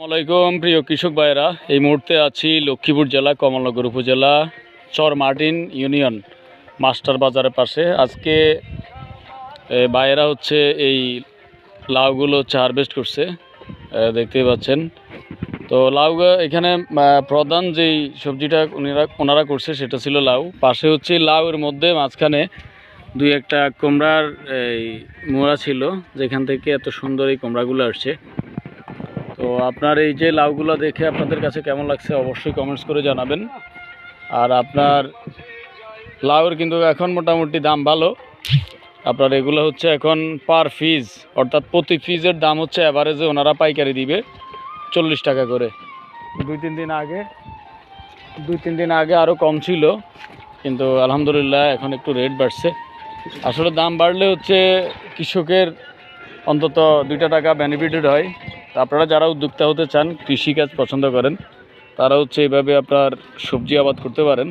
আসসালামাইকুম প্রিয় কৃষক ভাইয়েরা, এই মুহূর্তে আছি লক্ষ্মীপুর জেলা কমলনগর উপজেলা চর মার্টিন ইউনিয়ন মাস্টার বাজারের পাশে। আজকে ভাইয়েরা হচ্ছে এই লাউগুলো হচ্ছে হারভেস্ট করছে, দেখতেই পাচ্ছেন। তো লাউ এখানে প্রধান যেই সবজিটা ওনারা করছে সেটা ছিল লাউ। পাশে হচ্ছে লাউয়ের মধ্যে মাঝখানে দুই একটা কুমড়ার এই মোড়া ছিল, যেখান থেকে এত সুন্দর এই কুমড়াগুলো আসছে। তো আপনার এই যে লাউগুলো দেখে আপনাদের কাছে কেমন লাগছে অবশ্যই কমেন্টস করে জানাবেন। আর আপনার লাউয়ের কিন্তু এখন মোটামুটি দাম ভালো। আপনার এগুলো হচ্ছে এখন পার পিস, অর্থাৎ প্রতি পিসের দাম হচ্ছে অ্যাভারেজে ওনারা পাইকারি দিবে 40 টাকা করে। দুই তিন দিন আগে আরও কম ছিল, কিন্তু আলহামদুলিল্লাহ এখন একটু রেট বাড়ছে। আসলে দাম বাড়লে হচ্ছে কৃষকের অন্তত 2 টাকা বেনিফিটেড হয়। আপনারা যারা উদ্যোক্তা হতে চান, কৃষিকাজ পছন্দ করেন, তারা হচ্ছে এইভাবে আপনার সবজি আবাদ করতে পারেন।